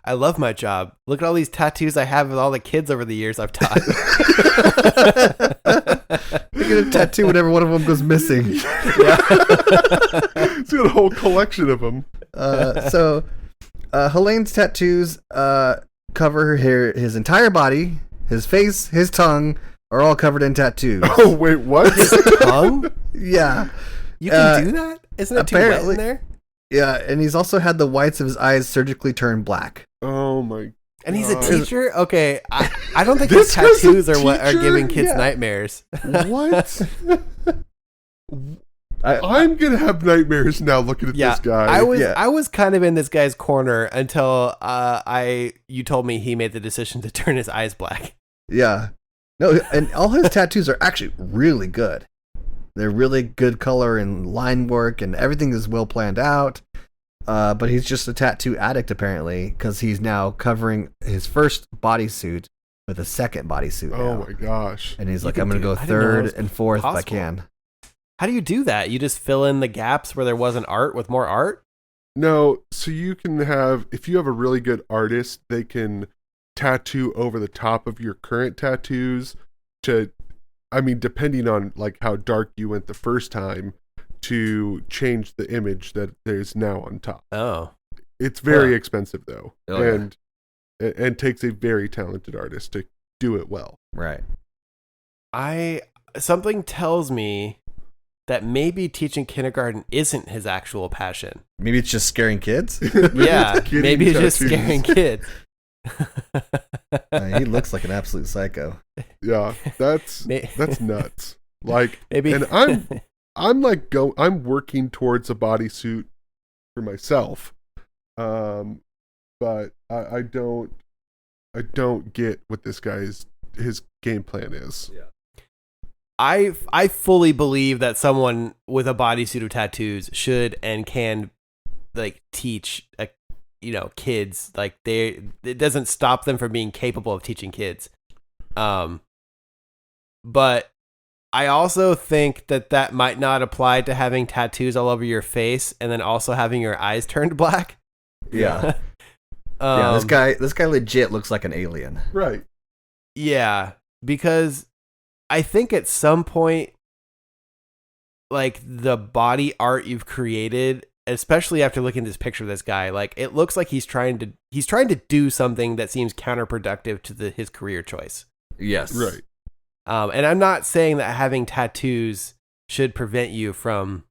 I love my job. Look at all these tattoos I have with all the kids over the years I've taught. They get a tattoo whenever one of them goes missing. Yeah. He's got a whole collection of them. So Helene's tattoos cover his entire body, his face, his tongue are all covered in tattoos. Oh, wait, what? His tongue? Yeah. You can do that? Isn't it too wet in there? Yeah, and he's also had the whites of his eyes surgically turned black. Oh, my God. And he's a teacher? Okay, I don't think his This guy's tattoos a are what are teacher? giving kids Yeah. nightmares. What? I'm going to have nightmares now looking at this guy. I was kind of in this guy's corner until you told me he made the decision to turn his eyes black. Yeah. No, and all his tattoos are actually really good. They're really good color and line work, and everything is well planned out. But he's just a tattoo addict, apparently, because he's now covering his first bodysuit with a second bodysuit. Oh, now. my gosh. And he's You like, can I'm going to do- go I didn't know that third was and fourth possible. if I can. How do you do that? You just fill in the gaps where there wasn't art with more art? No, so you can have, if you have a really good artist, they can tattoo over the top of your current tattoos to, I mean, depending on like how dark you went the first time, to change the image that there's now on top. Oh. It's very Huh. expensive though, Oh, yeah. and takes a very talented artist to do it well. Right. Something tells me that maybe teaching kindergarten isn't his actual passion. Maybe it's just scaring kids. Yeah, Kitty maybe it's just tattoos. scaring kids. He looks like an absolute psycho. Yeah, that's nuts. Like, Maybe. and I'm working towards a bodysuit for myself, but I don't get what this guy's his game plan is. Yeah. I fully believe that someone with a bodysuit of tattoos should and can like teach kids. Like it doesn't stop them from being capable of teaching kids. But I also think that might not apply to having tattoos all over your face and then also having your eyes turned black. Yeah. This guy legit looks like an alien. Right. Yeah, because I think at some point, like the body art you've created, especially after looking at this picture of this guy, like it looks like he's trying to do something that seems counterproductive to his career choice. Yes. Right. And I'm not saying that having tattoos should prevent you from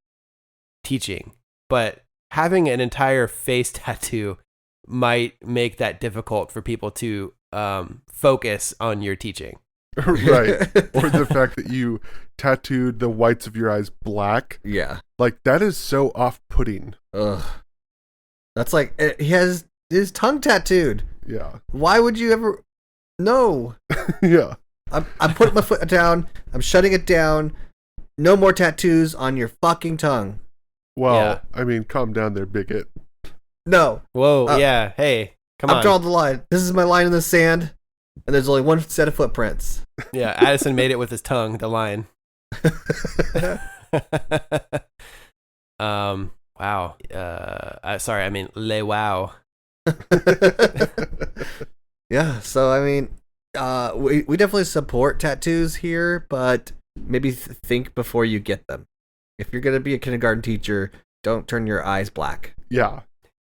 teaching, but having an entire face tattoo might make that difficult for people to focus on your teaching. Right. Or the fact that you tattooed the whites of your eyes black. Yeah. Like, that is so off-putting. Ugh. That's like, he has his tongue tattooed. Yeah. Why would you ever? No. Yeah. I'm putting my foot down. I'm shutting it down. No more tattoos on your fucking tongue. Well, Yeah. I mean, calm down there, bigot. No. Whoa, yeah, hey, come on. I've drawn the line. This is my line in the sand, and there's only one set of footprints. Yeah, Addison made it with his tongue, the line. Wow. Sorry, I mean, wow. Yeah, so I mean, we definitely support tattoos here, but maybe think before you get them. If you're gonna be a kindergarten teacher, don't turn your eyes black. Yeah.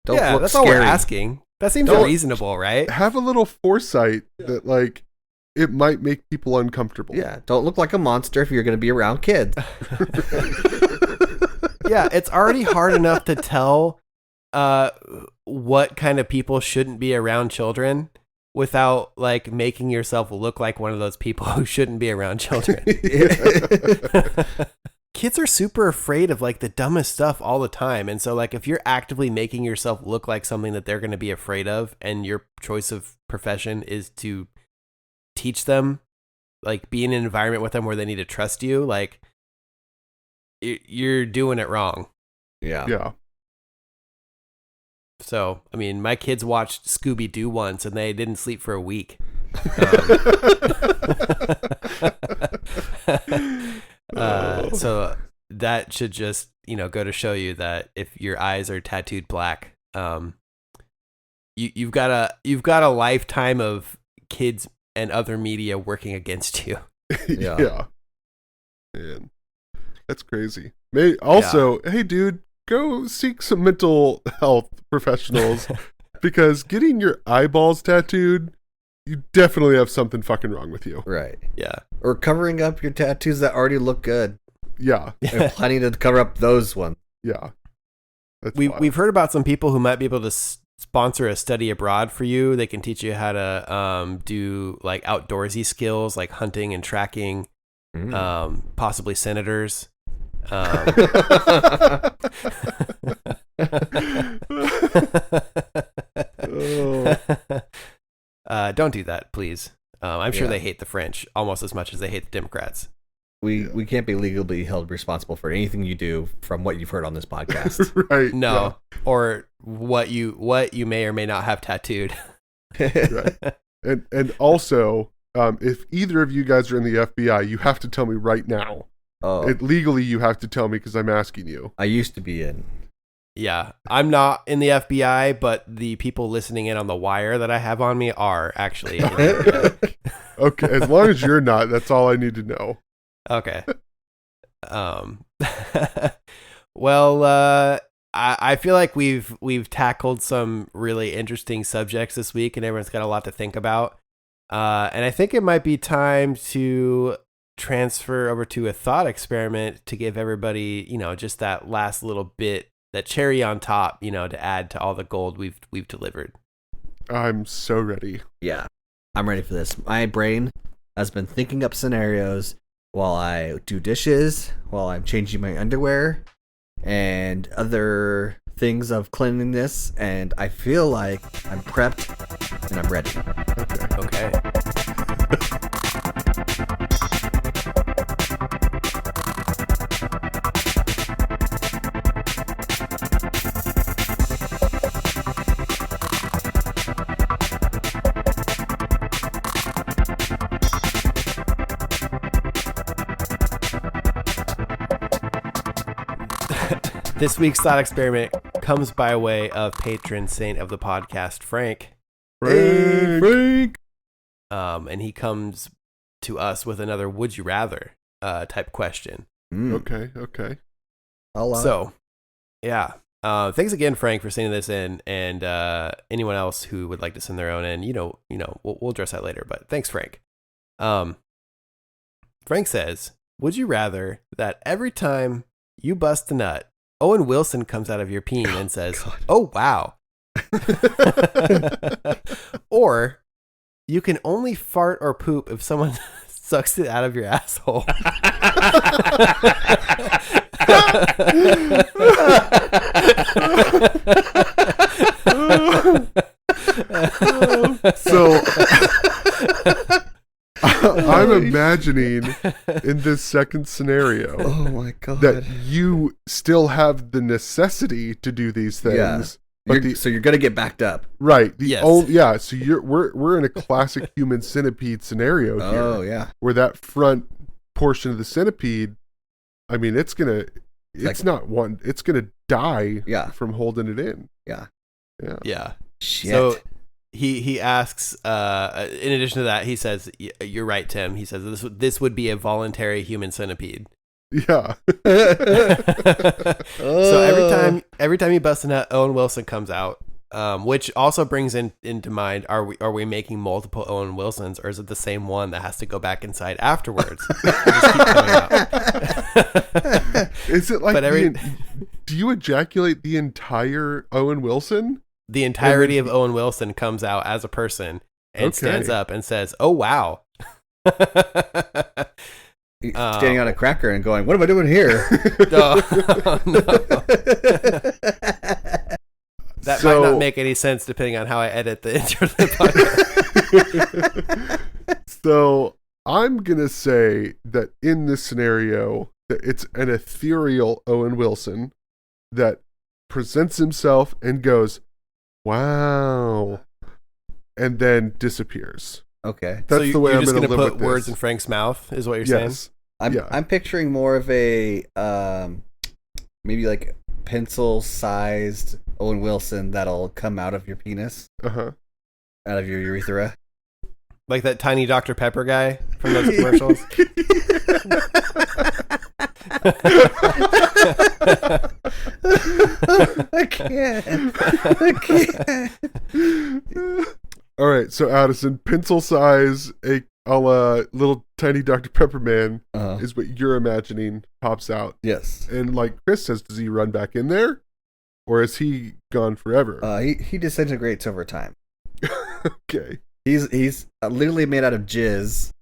Don't Yeah, look that's scary. all we're asking. That seems reasonable, right? Have a little foresight that like it might make people uncomfortable. Yeah, don't look like a monster if you're going to be around kids. Yeah, it's already hard enough to tell what kind of people shouldn't be around children without like making yourself look like one of those people who shouldn't be around children. Kids are super afraid of like the dumbest stuff all the time. And so like if you're actively making yourself look like something that they're going to be afraid of, and your choice of profession is to teach them, like be in an environment with them where they need to trust you, like you're doing it wrong. Yeah. So, I mean, my kids watched Scooby-Doo once and they didn't sleep for a week. So that should just, go to show you that if your eyes are tattooed black, you've got a lifetime of kids and other media working against you. Yeah. Man, that's crazy. Hey, dude, go seek some mental health professionals because getting your eyeballs tattooed, you definitely have something fucking wrong with you. Right. Yeah. Or covering up your tattoos that already look good. Yeah. And planning to cover up those ones. Yeah. We've heard about some people who might be able to sponsor a study abroad for you. They can teach you how to do like outdoorsy skills like hunting and tracking, possibly senators. Don't do that, please. I'm sure they hate the French almost as much as they hate the Democrats. We can't be legally held responsible for anything you do from what you've heard on this podcast. Right. No. Yeah. Or what you may or may not have tattooed. Right. And also, if either of you guys are in the FBI, you have to tell me right now. Legally, you have to tell me because I'm asking you. I used to be in. Yeah, I'm not in the FBI, but the people listening in on the wire that I have on me are actually. Okay, as long as you're not, that's all I need to know. Okay. Well, I feel like we've tackled some really interesting subjects this week, and everyone's got a lot to think about. And I think it might be time to transfer over to a thought experiment to give everybody, just that last little bit, that cherry on top, to add to all the gold we've delivered. I'm so ready. Yeah, I'm ready for this. My brain has been thinking up scenarios while I do dishes, while I'm changing my underwear, and other things of cleanliness, and I feel like I'm prepped and I'm ready. Okay. This week's thought experiment comes by way of patron saint of the podcast, Frank. Frank. And he comes to us with another "Would you rather" type question. Okay. So, yeah. Thanks again, Frank, for sending this in, and anyone else who would like to send their own in. We'll address that later. But thanks, Frank. Frank says, "Would you rather that every time you bust a nut, Owen Wilson comes out of your peen and says, God. Oh, wow. Or you can only fart or poop if someone sucks it out of your asshole." So I'm imagining in this second scenario, oh my God, that you still have the necessity to do these things. Yeah. But so you're gonna get backed up, right? Yes. So we're in a classic human centipede scenario here. Oh yeah, where that front portion of the centipede, I mean, it's gonna die. Yeah. From holding it in. Yeah. Shit. So he asks, in addition to that, he says, "You're right, Tim." He says this would be a voluntary human centipede. Yeah. So every time you bust a nut, Owen Wilson comes out. Which also brings into mind: are we making multiple Owen Wilsons, or is it the same one that has to go back inside afterwards? Just keep coming out. Is it like? But do you ejaculate the entire Owen Wilson? The entirety of Owen Wilson comes out as a person and stands up and says, "Oh wow." Standing on a cracker and going, "What am I doing here?" No. That might not make any sense depending on how I edit the intro to the podcast. So I'm gonna say that in this scenario, that it's an ethereal Owen Wilson that presents himself and goes, "Wow," and then disappears. Okay. That's the way you're I'm just going gonna to put words in Frank's mouth, is what you're yes. saying? I'm picturing more of a maybe like pencil-sized Owen Wilson that'll come out of your penis, out of your urethra, like that tiny Dr. Pepper guy from those commercials. I can't. All right, so Addison, pencil size, a la little tiny Dr. Pepper man is what you're imagining pops out. Yes. And like Chris says, does he run back in there? Or is he gone forever? He disintegrates over time. Okay. He's literally made out of jizz.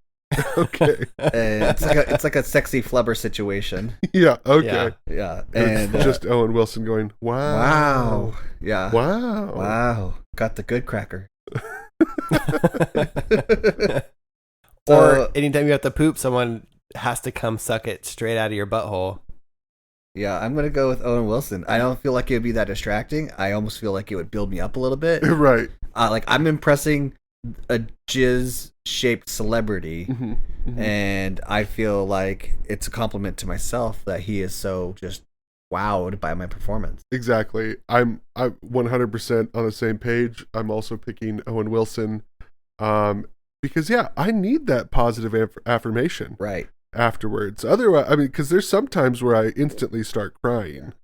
Okay. And it's like a sexy flubber situation. Yeah, okay. Yeah. And And just Owen Wilson going, wow. wow. Yeah. Wow. Wow. Got the good cracker. Or anytime you have to poop, someone has to come suck it straight out of your butthole. Yeah, I'm going to go with Owen Wilson. I don't feel like it would be that distracting. I almost feel like it would build me up a little bit. Right. Like I'm impressing a jizz-shaped celebrity, and I feel like it's a compliment to myself that he is so just wowed by my performance. Exactly. I'm 100% on the same page. I'm also picking Owen Wilson because, yeah, I need that positive affirmation Right. afterwards. Otherwise, I mean, because there's some times where I instantly start crying.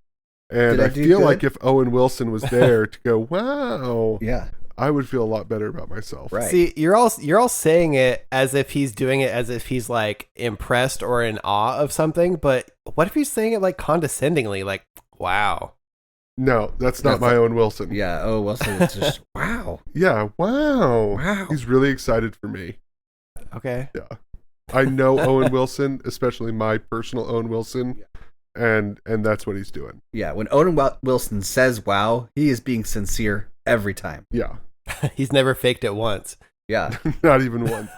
And I feel good? like if Owen Wilson was there to go, wow, Yeah. I would feel a lot better about myself. Right. See, you're all saying it as if he's doing it as if he's like impressed or in awe of something, but what if he's saying it like condescendingly, like, wow. No, that's not my Owen Wilson. Yeah, Owen Wilson is just, wow. Yeah, wow. Wow. He's really excited for me. Okay. Yeah. I know Owen Wilson, especially my personal Owen Wilson, and that's what he's doing. Yeah, when Owen Wilson says wow, he is being sincere every time. Yeah. He's never faked it once. Yeah. Not even one.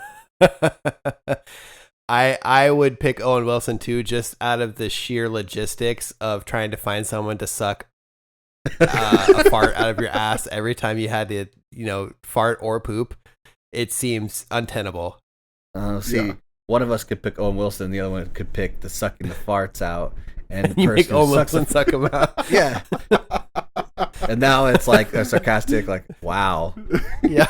I would pick Owen Wilson too, just out of the sheer logistics of trying to find someone to suck a fart out of your ass every time you had to, fart or poop. It seems untenable. One of us could pick Owen Wilson, the other one could pick the sucking the farts out, and the You person make who Owen sucks Wilson suck them out. Yeah. And now it's like a sarcastic, like, wow. Yeah.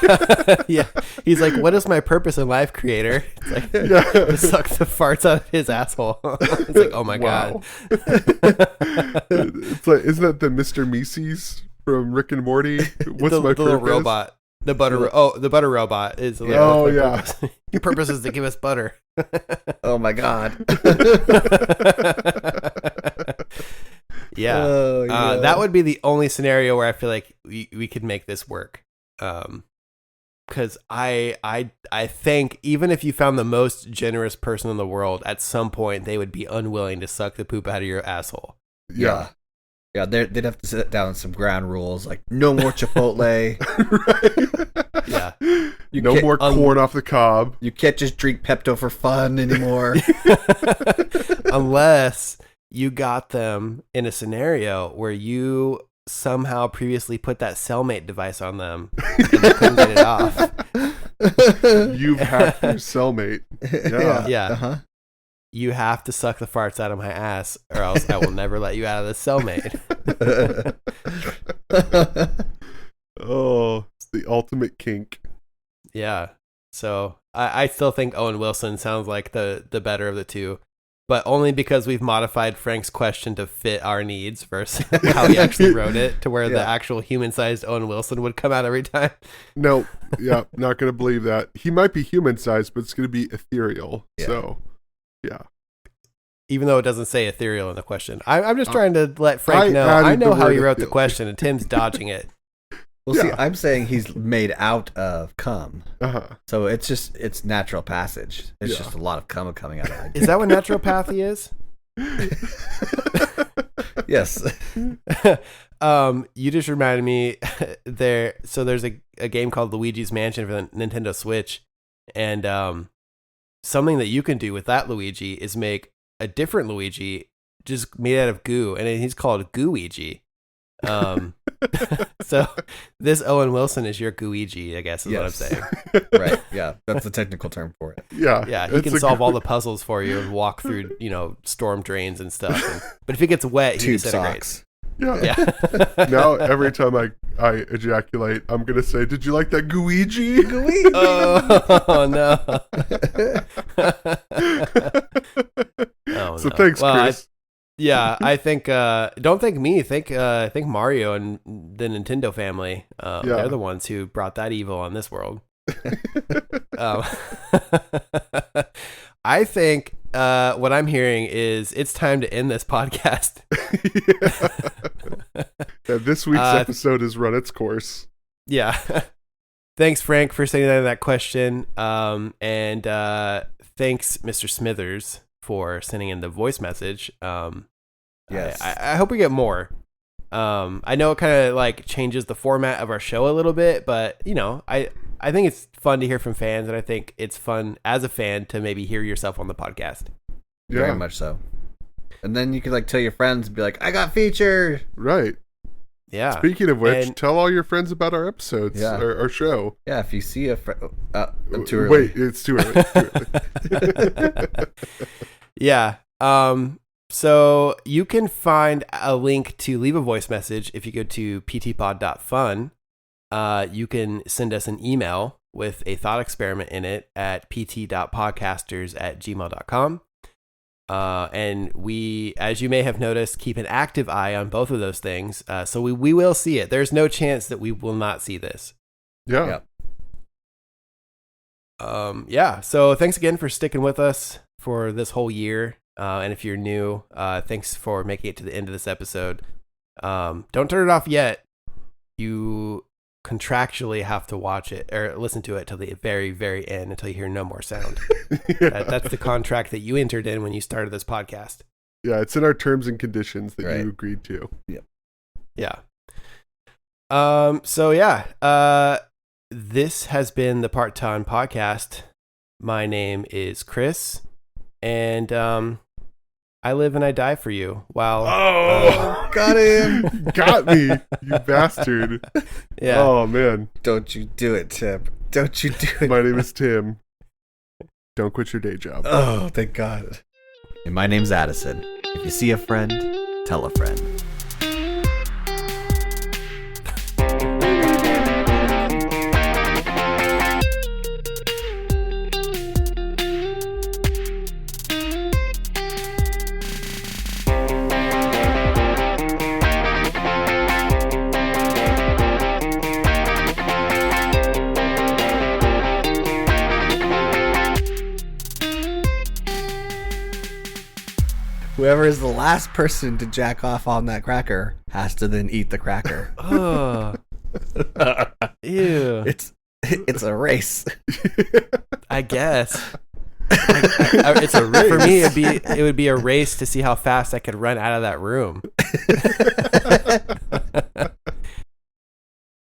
Yeah. He's like, what is my purpose in life, creator? It's like, to suck the farts out of his asshole. It's like, oh my God. It's like, isn't that the Mr. Meese's from Rick and Morty? What's my the little purpose? robot. The butter robot is. Yeah. Your purpose is to give us butter. Oh my God. Yeah. Oh, yeah. That would be the only scenario where I feel like we could make this work. Because I think even if you found the most generous person in the world, at some point they would be unwilling to suck the poop out of your asshole. Yeah. Yeah, they'd have to set down some ground rules, like no more Chipotle. Right. Yeah. No more corn off the cob. You can't just drink Pepto for fun anymore. Unless you got them in a scenario where you somehow previously put that Cellmate device on them and they couldn't get it off. You've hacked your cellmate. Yeah. Yeah. Uh-huh. You have to suck the farts out of my ass, or else I will never let you out of the Cellmate. Oh, it's the ultimate kink. Yeah. So I still think Owen Wilson sounds like the better of the two. but only because we've modified Frank's question to fit our needs versus how he actually wrote it, to where the actual human-sized Owen Wilson would come out every time. No, yeah, not going to believe that. He might be human-sized, but it's going to be ethereal. Yeah. So, yeah. Even though it doesn't say ethereal in the question. I'm just trying to let Frank know. I know how he wrote the question, and Tim's dodging it. Well, see, I'm saying he's made out of cum. So it's natural passage. It's just a lot of cum coming out of it. Is that what naturopathy is? Yes. You just reminded me there's a game called Luigi's Mansion for the Nintendo Switch, and something that you can do with that Luigi is make a different Luigi just made out of goo, and he's called Gooigi. So this Owen Wilson is your Gooigi, I guess is what I'm saying. Right. Yeah. That's the technical term for it. Yeah. Yeah. He can solve all the puzzles for you and walk through, storm drains and stuff. But if he gets wet, he disintegrates. Yeah. Now every time I ejaculate, I'm gonna say, "Did you like that Gooigi?" Oh no. So thanks, Chris. I think don't thank me. Thank Mario and the Nintendo family. They're the ones who brought that evil on this world. I think what I'm hearing is it's time to end this podcast. This week's episode has run its course. Yeah. Thanks, Frank, for sending that question. And thanks, Mr. Smithers, for sending in the voice message. Yes. I hope we get more. I know it kind of like changes the format of our show a little bit, but I think it's fun to hear from fans, and I think it's fun as a fan to maybe hear yourself on the podcast. Yeah. Very much so. And then you could like tell your friends and be like, I got featured. Right. Yeah. Speaking of which, tell all your friends about our episodes, our show. Yeah, if you see a friend... I'm too early. Wait, it's too early. Yeah. So you can find a link to leave a voice message if you go to ptpod.fun. You can send us an email with a thought experiment in it at pt.podcasters@gmail.com. And we, as you may have noticed, keep an active eye on both of those things. So we will see it. There's no chance that we will not see this. Yeah. So thanks again for sticking with us for this whole year. And if you're new, thanks for making it to the end of this episode. Don't turn it off yet. You contractually have to watch it or listen to it till the very, very end until you hear no more sound. That's the contract that you entered in when you started this podcast. Yeah, it's in our terms and conditions that you agreed to. Yep. Yeah. This has been the Part-Time Podcast. My name is Chris, and I live and I die for you. Wow. Got him. Got me, you bastard. Yeah. Oh, man. Don't you do it, Tim. Don't you do it. My name is Tim. Don't quit your day job. Oh, thank God. And my name's Addison. If you see a friend, tell a friend. Whoever is the last person to jack off on that cracker has to then eat the cracker. Oh. Ew. It's a race. I guess. It's a race. For me, it would be a race to see how fast I could run out of that room.